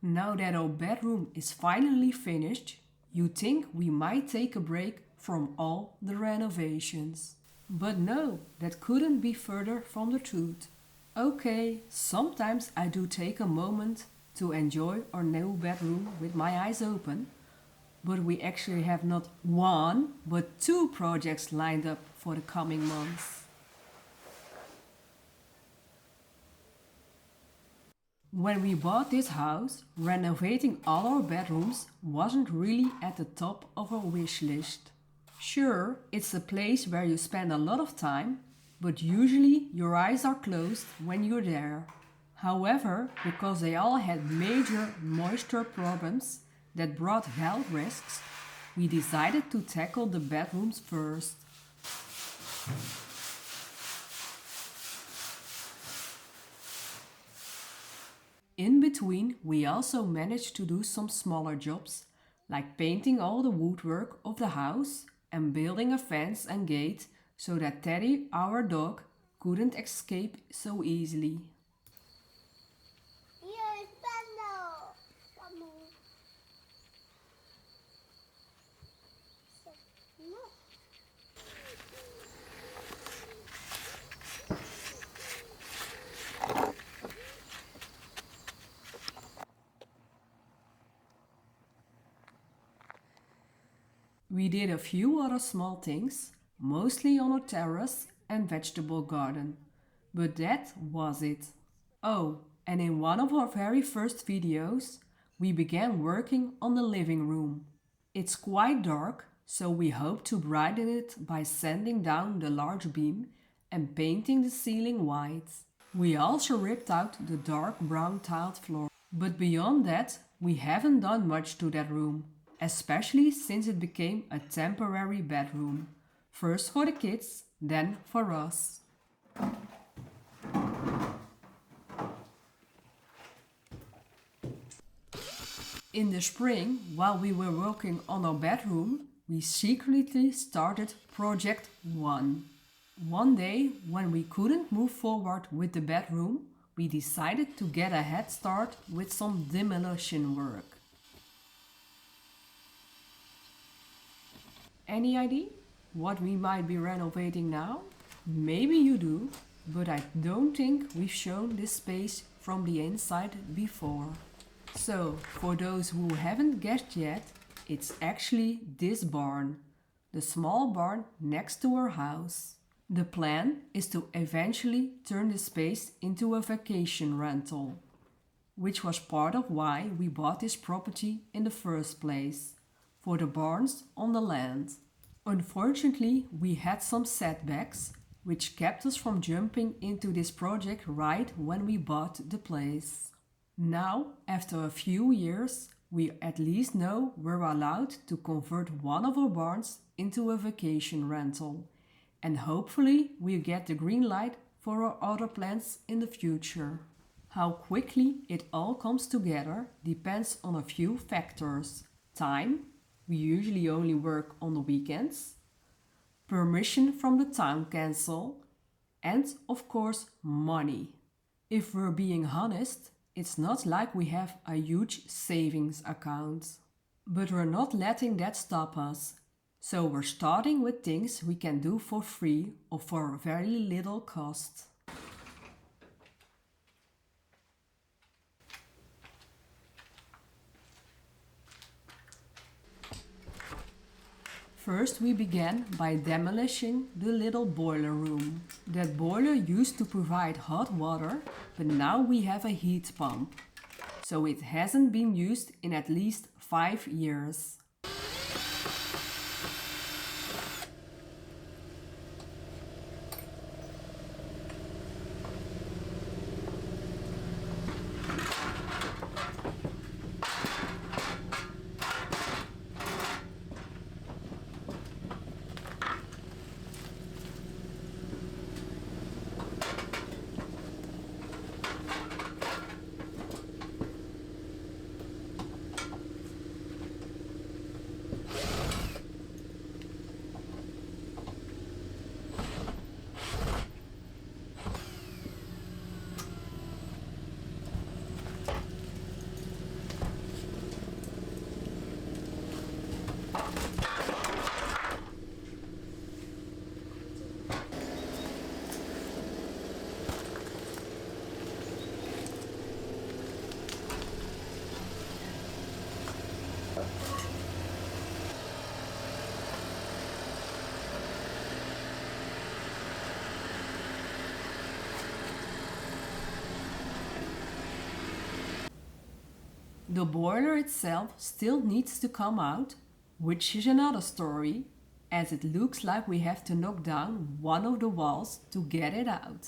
Now that our bedroom is finally finished, you think we might take a break from all the renovations. But no, that couldn't be further from the truth. Okay, sometimes I do take a moment to enjoy our new bedroom with my eyes open, but we actually have not one, but two projects lined up for the coming months. When we bought this house, renovating all our bedrooms wasn't really at the top of our wish list. Sure, it's a place where you spend a lot of time, but usually your eyes are closed when you're there. However, because they all had major moisture problems that brought health risks, we decided to tackle the bedrooms first. In between, we also managed to do some smaller jobs, like painting all the woodwork of the house and building a fence and gate so that Teddy, our dog, couldn't escape so easily. Io stanno. No. We did a few other small things, mostly on a terrace and vegetable garden. But that was it. Oh, and in one of our very first videos, we began working on the living room. It's quite dark, so we hope to brighten it by sanding down the large beam and painting the ceiling white. We also ripped out the dark brown tiled floor. But beyond that, we haven't done much to that room, especially since it became a temporary bedroom. First for the kids, then for us. In the spring, while we were working on our bedroom, we secretly started Project 1. One day, when we couldn't move forward with the bedroom, we decided to get a head start with some demolition work. Any idea what we might be renovating now? Maybe you do, but I don't think we've shown this space from the inside before. So, for those who haven't guessed yet, it's actually this barn, the small barn next to our house. The plan is to eventually turn the space into a vacation rental, which was part of why we bought this property in the first place, for the barns on the land. Unfortunately, we had some setbacks, which kept us from jumping into this project right when we bought the place. Now, after a few years, we at least know we're allowed to convert one of our barns into a vacation rental, and hopefully we'll get the green light for our other plans in the future. How quickly it all comes together depends on a few factors. Time, we usually only work on the weekends, permission from the town council, and of course money. If we're being honest, it's not like we have a huge savings account. But we're not letting that stop us. So we're starting with things we can do for free or for very little cost. First we began by demolishing the little boiler room. That boiler used to provide hot water, but now we have a heat pump. So it hasn't been used in at least 5 years. The boiler itself still needs to come out, which is another story, as it looks like we have to knock down one of the walls to get it out.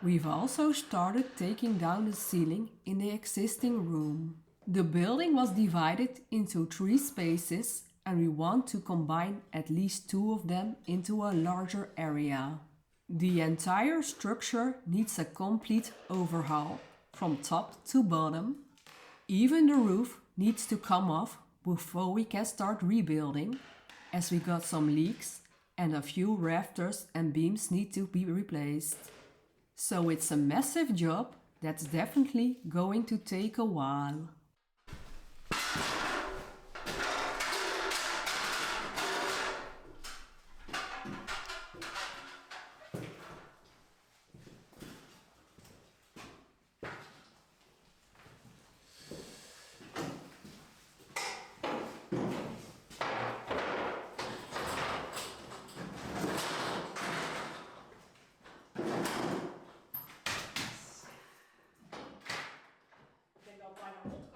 We've also started taking down the ceiling in the existing room. The building was divided into 3 spaces and we want to combine at least 2 of them into a larger area. The entire structure needs a complete overhaul from top to bottom. Even the roof needs to come off before we can start rebuilding, as we got some leaks and a few rafters and beams need to be replaced. So it's a massive job that's definitely going to take a while. Ik denk dat bijna rond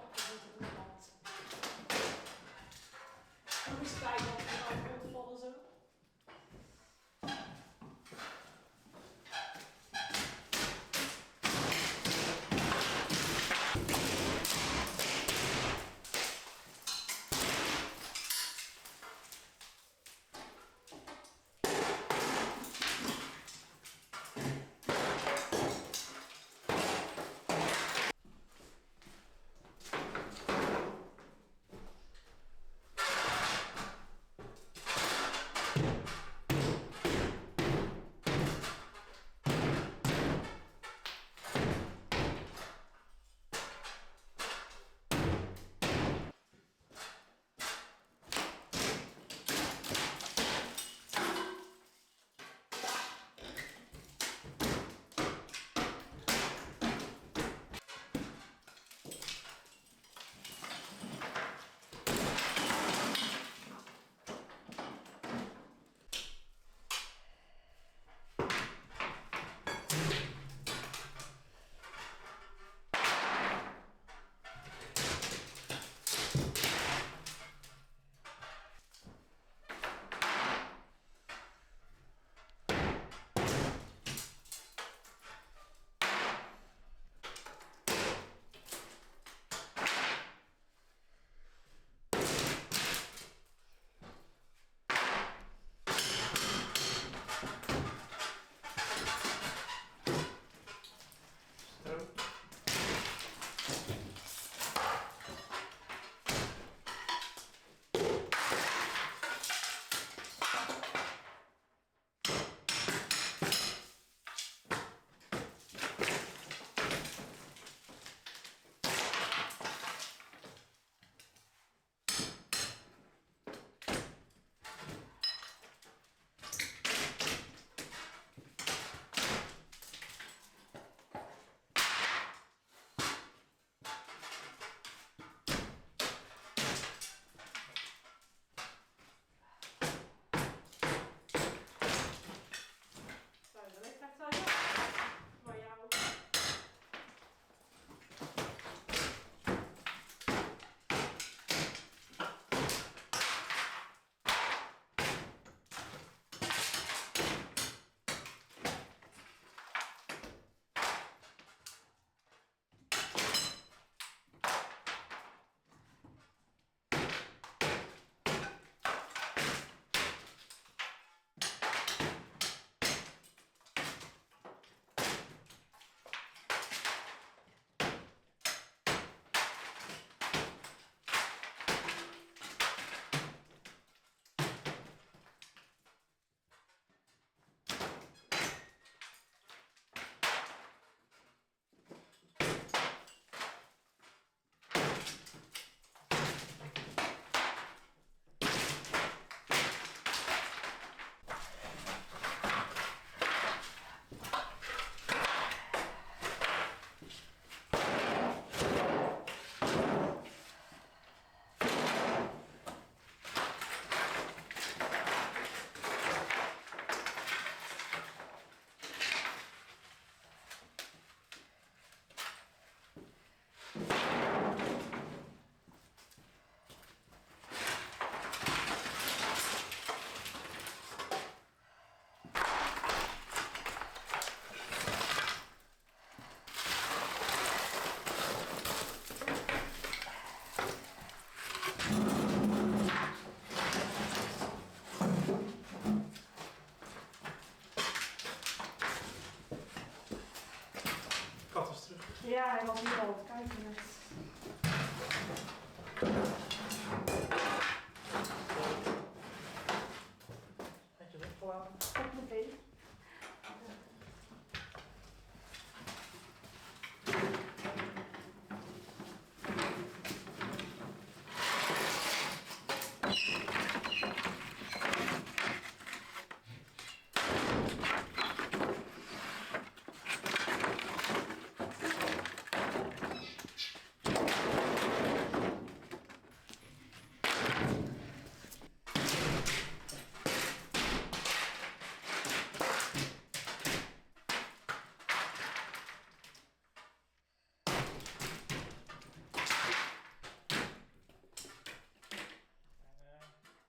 Ja, hij was hier al aan het kijken net. Had je weggelaten? Nee.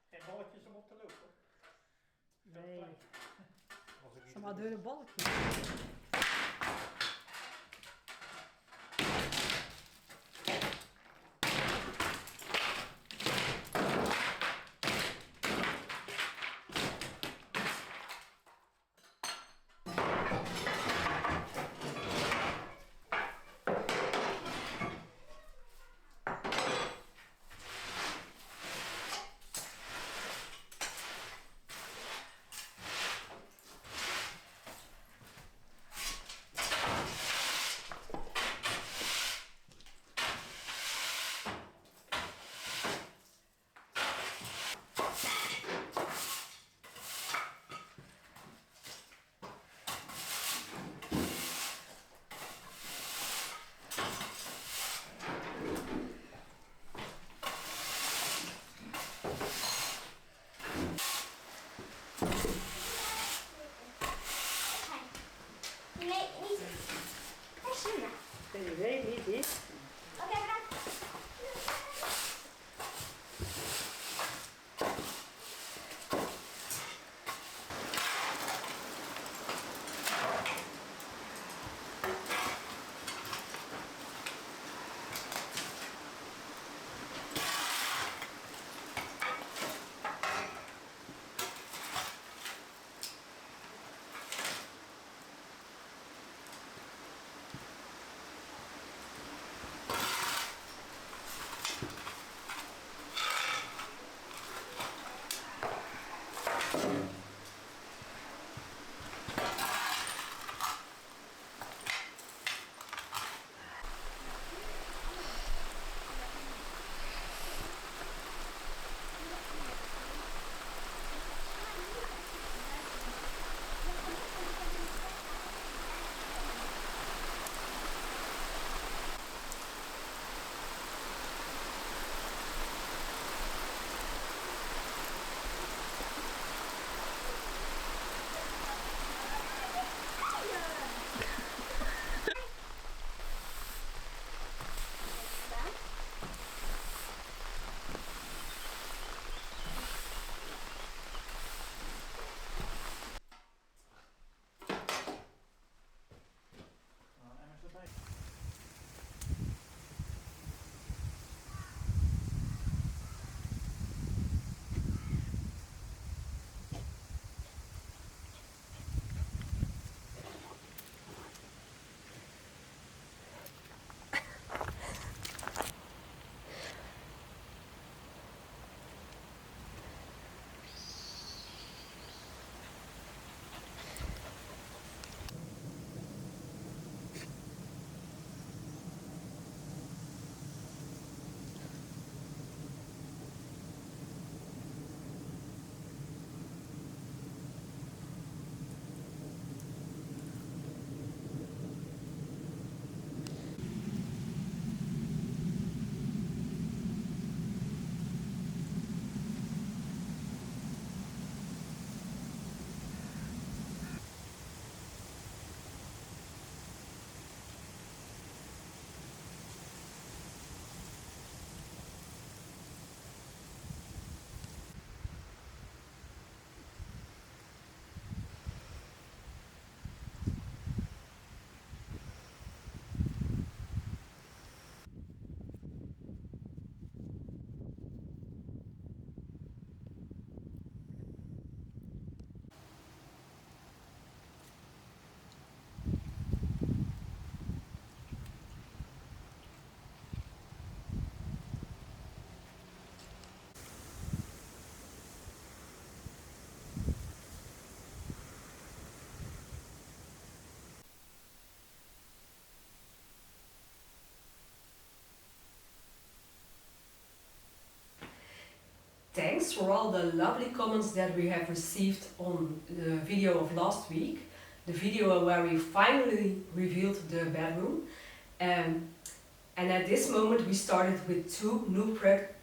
Geen balletjes om op te lopen. Nee. Als ik Zeg maar dunne balkjes. Nee, niet. Hersenen. Geen idee, niet dit. Oké, bedankt. thanks for all the lovely comments that we have received on the video of last week. The video where we finally revealed the bedroom. And at this moment we started with 2 new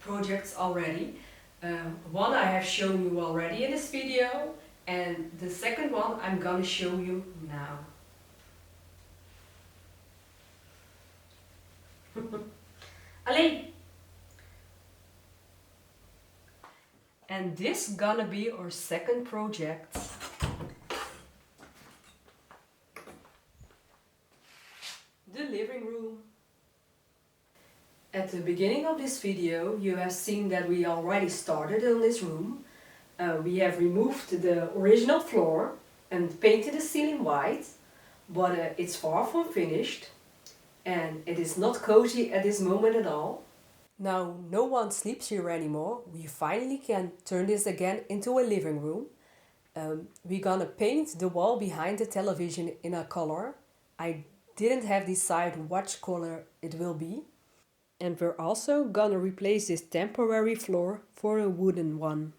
projects already. One I have shown you already in this video, and the second one I'm gonna show you now. Allee! And this gonna be our second project. The living room. At the beginning of this video you have seen that we already started on this room. We have removed the original floor and painted the ceiling white, but it's far from finished and it is not cozy at this moment at all. Now no one sleeps here anymore. We finally can turn this again into a living room. We're gonna paint the wall behind the television in a color. I didn't have decided which color it will be. And we're also gonna replace this temporary floor for a wooden one.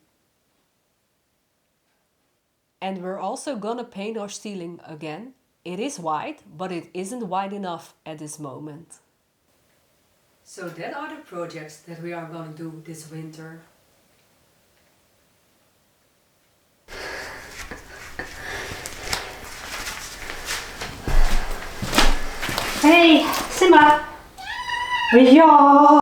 And we're also gonna paint our ceiling again. It is white, but it isn't white enough at this moment. So that are the projects that we are gonna do this winter. Hey, Simba! With your